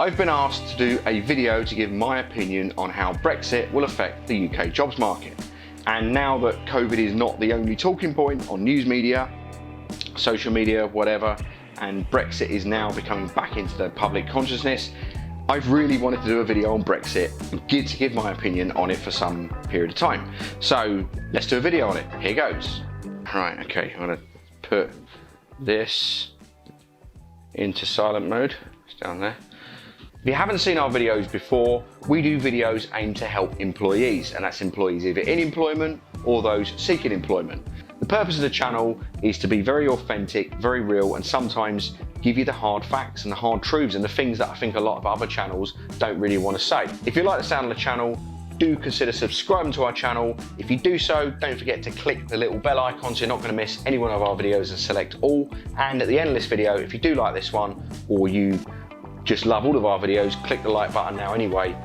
I've been asked to do a video to give my opinion on how Brexit will affect the UK jobs market. And now that COVID is not the only talking point on news media, social media, whatever, and Brexit is now becoming back into the public consciousness, I've really wanted to do a video on Brexit and to give my opinion on it for some period of time. So let's do a video on it. Here goes. Right, okay, I'm gonna put this into silent mode. It's down there. If you haven't seen our videos before, we do videos aimed to help employees, and that's employees either in employment or those seeking employment. The purpose of the channel is to be very authentic, very real, and sometimes give you the hard facts and the hard truths and the things that I think a lot of other channels don't really want to say. If you like the sound of the channel, do consider subscribing to our channel. If you do so, don't forget to click the little bell icon so you're not going to miss any one of our videos, and select all. And at the end of this video, if you do like this one, or you just love all of our videos, click the like button now anyway,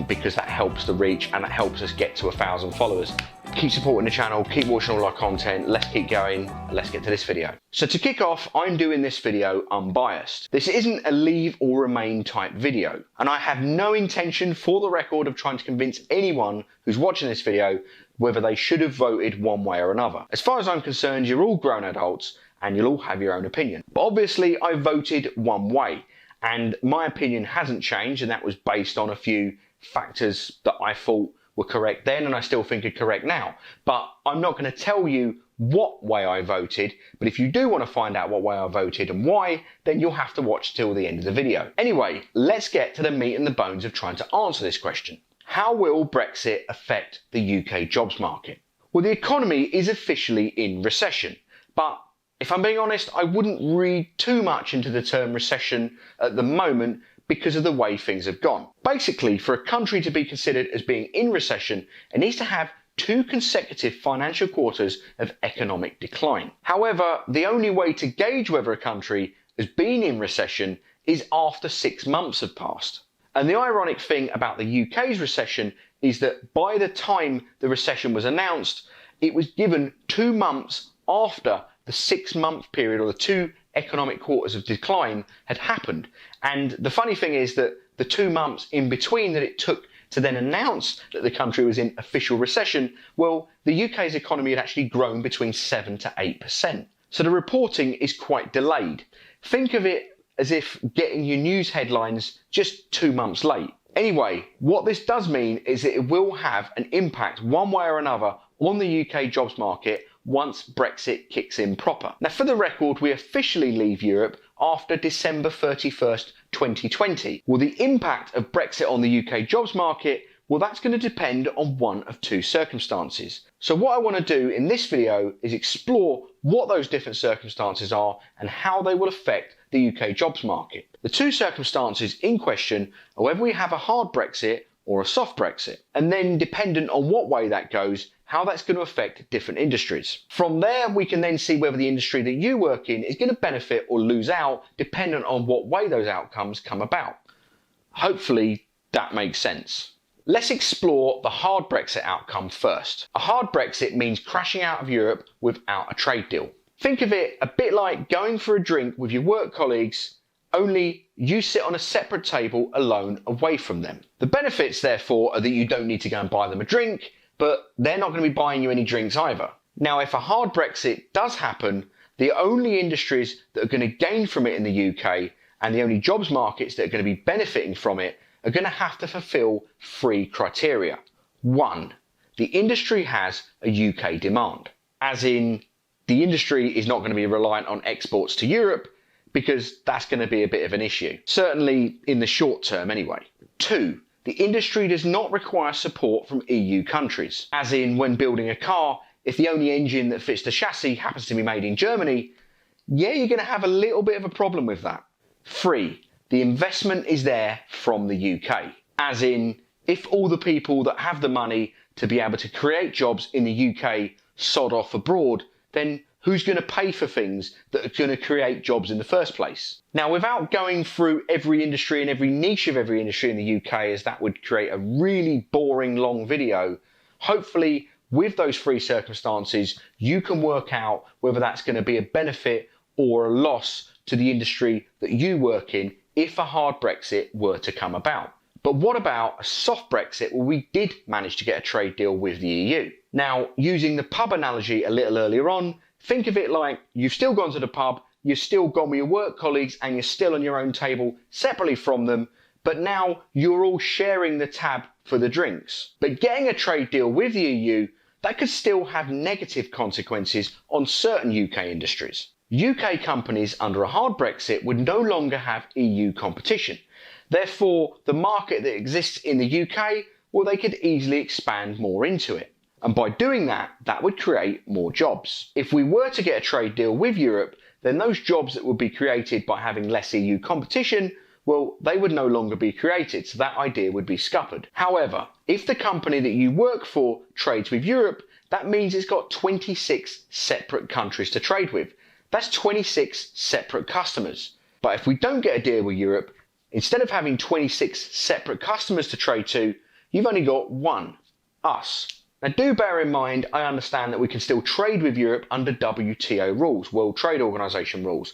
because that helps the reach and that helps us get to 1,000 followers. Keep supporting the channel, keep watching all our content, let's keep going, and let's get to this video. So to kick off, I'm doing this video unbiased. This isn't a leave or remain type video, and I have no intention, for the record, of trying to convince anyone who's watching this video whether they should have voted one way or another. As far as I'm concerned, you're all grown adults and you'll all have your own opinion. But obviously I voted one way, and my opinion hasn't changed, and that was based on a few factors that I thought were correct then and I still think are correct now. But I'm not going to tell you what way I voted, but if you do want to find out what way I voted and why, then you'll have to watch till the end of the video. Anyway, let's get to the meat and the bones of trying to answer this question. How will Brexit affect the UK jobs market? Well, the economy is officially in recession, but if I'm being honest, I wouldn't read too much into the term recession at the moment because of the way things have gone. Basically, for a country to be considered as being in recession, it needs to have 2 consecutive financial quarters of economic decline. However, the only way to gauge whether a country has been in recession is after 6 months have passed. And the ironic thing about the UK's recession is that by the time the recession was announced, it was given 2 months after the 6-month period, or the 2 economic quarters of decline, had happened. And the funny thing is that the 2 months in between that it took to then announce that the country was in official recession, well, the UK's economy had actually grown between 7 to 8%. So the reporting is quite delayed. Think of it as if getting your news headlines just 2 months late. Anyway, what this does mean is that it will have an impact one way or another on the UK jobs market once Brexit kicks in proper. Now, for the record, we officially leave Europe after December 31st, 2020. Well, the impact of Brexit on the UK jobs market, well, that's going to depend on one of 2 circumstances. So what I want to do in this video is explore what those different circumstances are and how they will affect the UK jobs market. The 2 circumstances in question are whether we have a hard Brexit or a soft Brexit, and then dependent on what way that goes, how that's going to affect different industries. From there, we can then see whether the industry that you work in is going to benefit or lose out, dependent on what way those outcomes come about. Hopefully that makes sense. Let's explore the hard Brexit outcome first. A hard Brexit means crashing out of Europe without a trade deal. Think of it a bit like going for a drink with your work colleagues, only you sit on a separate table alone away from them. The benefits, therefore, are that you don't need to go and buy them a drink, but they're not going to be buying you any drinks either. Now, if a hard Brexit does happen, the only industries that are going to gain from it in the UK and the only jobs markets that are going to be benefiting from it are going to have to fulfil 3 criteria. 1, the industry has a UK demand, as in the industry is not going to be reliant on exports to Europe, because that's going to be a bit of an issue, certainly in the short term anyway. 2, the industry does not require support from EU countries, as in when building a car, if the only engine that fits the chassis happens to be made in Germany, yeah, you're going to have a little bit of a problem with that. 3, the investment is there from the UK, as in if all the people that have the money to be able to create jobs in the UK sod off abroad, then who's going to pay for things that are going to create jobs in the first place? Now, without going through every industry and every niche of every industry in the UK, as that would create a really boring long video, hopefully with those 3 circumstances, you can work out whether that's going to be a benefit or a loss to the industry that you work in if a hard Brexit were to come about. But what about a soft Brexit where we did manage to get a trade deal with the EU? Now, using the pub analogy a little earlier on, think of it like you've still gone to the pub, you've still gone with your work colleagues and you're still on your own table separately from them, but now you're all sharing the tab for the drinks. But getting a trade deal with the EU, that could still have negative consequences on certain UK industries. UK companies under a hard Brexit would no longer have EU competition. Therefore, the market that exists in the UK, well, they could easily expand more into it. And by doing that, that would create more jobs. If we were to get a trade deal with Europe, then those jobs that would be created by having less EU competition, well, they would no longer be created, so that idea would be scuppered. However, if the company that you work for trades with Europe, that means it's got 26 separate countries to trade with. That's 26 separate customers. But if we don't get a deal with Europe, instead of having 26 separate customers to trade to, you've only got one, us. Now do bear in mind, I understand that we can still trade with Europe under WTO rules, World Trade Organization rules.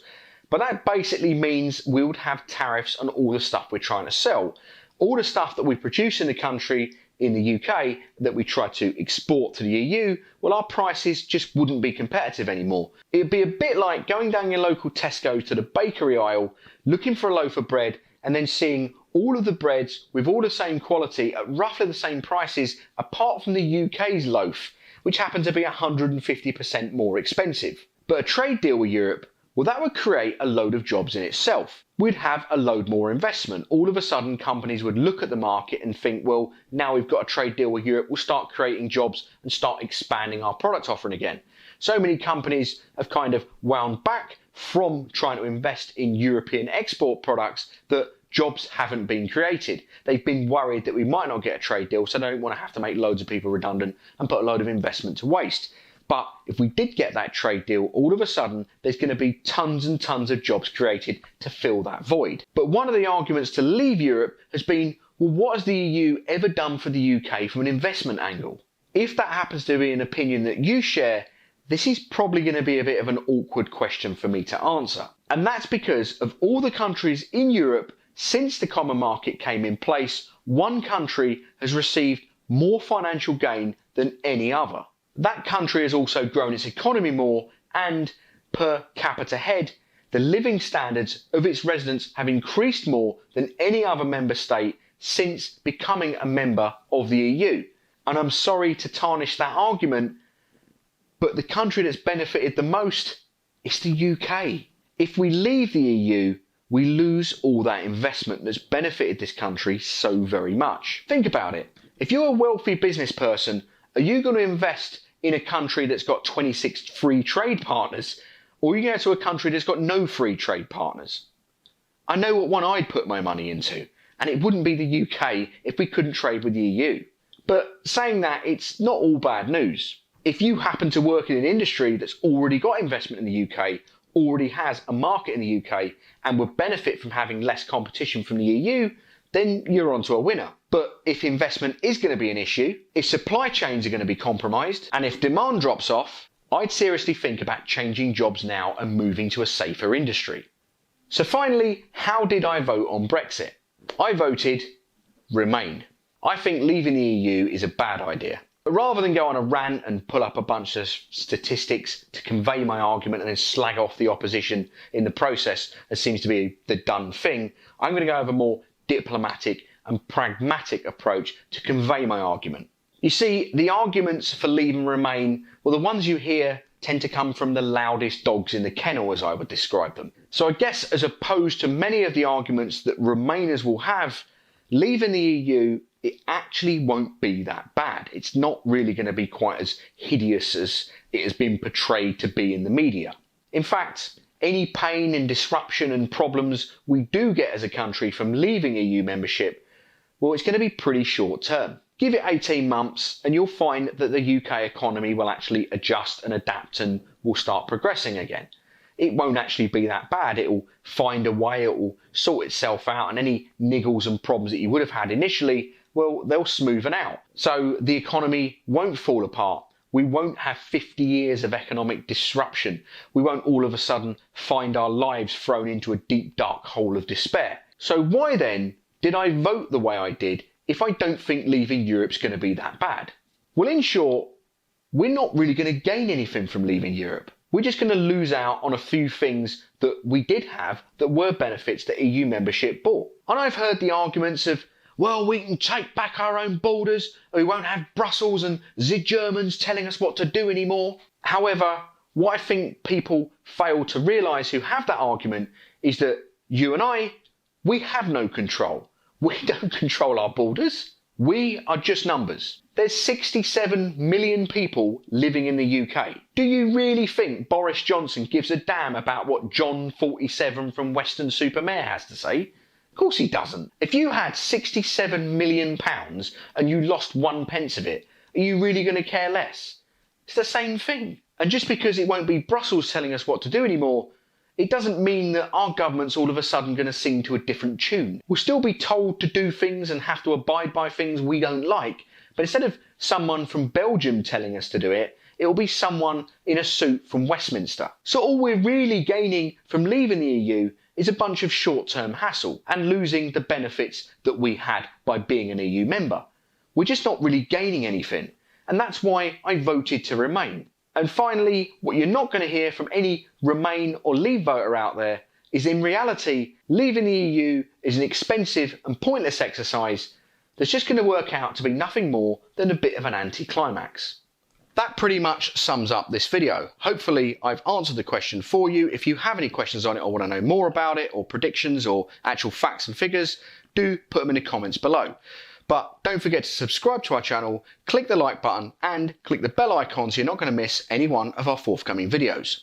But that basically means we would have tariffs on all the stuff we're trying to sell. All the stuff that we produce in the country, in the UK, that we try to export to the EU, well, our prices just wouldn't be competitive anymore. It'd be a bit like going down your local Tesco to the bakery aisle, looking for a loaf of bread, and then seeing all of the breads with all the same quality at roughly the same prices, apart from the UK's loaf, which happened to be 150% more expensive. But a trade deal with Europe, well, that would create a load of jobs in itself. We'd have a load more investment. All of a sudden, companies would look at the market and think, well, now we've got a trade deal with Europe, we'll start creating jobs and start expanding our product offering again. So many companies have kind of wound back from trying to invest in European export products that jobs haven't been created. They've been worried that we might not get a trade deal, so they don't want to have to make loads of people redundant and put a load of investment to waste. But if we did get that trade deal, all of a sudden, there's going to be tons and tons of jobs created to fill that void. But one of the arguments to leave Europe has been, well, what has the EU ever done for the UK from an investment angle? If that happens to be an opinion that you share, this is probably going to be a bit of an awkward question for me to answer. And that's because of all the countries in Europe, since the common market came in place, one country has received more financial gain than any other. That country has also grown its economy more, and per capita head, the living standards of its residents have increased more than any other member state since becoming a member of the EU. And I'm sorry to tarnish that argument, but the country that's benefited the most is the UK. If we leave the EU, we lose all that investment that's benefited this country so very much. Think about it. If you're a wealthy business person, are you going to invest in a country that's got 26 free trade partners, or are you going to a country that's got no free trade partners? I know what one I'd put my money into, and it wouldn't be the UK if we couldn't trade with the EU. But saying that, it's not all bad news. If you happen to work in an industry that's already got investment in the UK, already has a market in the UK, and would benefit from having less competition from the EU, then you're onto a winner. But if investment is going to be an issue, if supply chains are going to be compromised, and if demand drops off, I'd seriously think about changing jobs now and moving to a safer industry. So finally, how did I vote on Brexit? I voted Remain. I think leaving the EU is a bad idea. But rather than go on a rant and pull up a bunch of statistics to convey my argument and then slag off the opposition in the process, as seems to be the done thing, I'm going to go over a more diplomatic and pragmatic approach to convey my argument. You see, the arguments for leave and remain, well, the ones you hear tend to come from the loudest dogs in the kennel, as I would describe them. So I guess as opposed to many of the arguments that Remainers will have, leaving the EU, it actually won't be that bad. It's not really going to be quite as hideous as it has been portrayed to be in the media. In fact, any pain and disruption and problems we do get as a country from leaving EU membership, well, it's going to be pretty short term. Give it 18 months and you'll find that the UK economy will actually adjust and adapt and will start progressing again. It won't actually be that bad. It will find a way, it will sort itself out, and any niggles and problems that you would have had initially, well, they'll smoothen out. So the economy won't fall apart. We won't have 50 years of economic disruption. We won't all of a sudden find our lives thrown into a deep, dark hole of despair. So why then did I vote the way I did if I don't think leaving Europe's going to be that bad? Well, in short, we're not really going to gain anything from leaving Europe. We're just going to lose out on a few things that we did have that were benefits that EU membership brought. And I've heard the arguments of, well, we can take back our own borders, and we won't have Brussels and the Germans telling us what to do anymore. However, what I think people fail to realise who have that argument is that you and I, we have no control. We don't control our borders. We are just numbers. There's 67 million people living in the UK. Do you really think Boris Johnson gives a damn about what John 47 from Weston-super-Mare has to say? Of course he doesn't. If you had £67 million and you lost 1 pence of it, are you really going to care less? It's the same thing. And just because it won't be Brussels telling us what to do anymore, it doesn't mean that our government's all of a sudden going to sing to a different tune. We'll still be told to do things and have to abide by things we don't like, but instead of someone from Belgium telling us to do it, it'll be someone in a suit from Westminster. So all we're really gaining from leaving the EU is a bunch of short-term hassle and losing the benefits that we had by being an EU member. We're just not really gaining anything, and that's why I voted to remain. And finally, what you're not going to hear from any Remain or Leave voter out there is, in reality, leaving the EU is an expensive and pointless exercise that's just going to work out to be nothing more than a bit of an anticlimax. That pretty much sums up this video. Hopefully I've answered the question for you. If you have any questions on it or want to know more about it, or predictions or actual facts and figures, do put them in the comments below. But don't forget to subscribe to our channel, click the like button and click the bell icon so you're not going to miss any one of our forthcoming videos.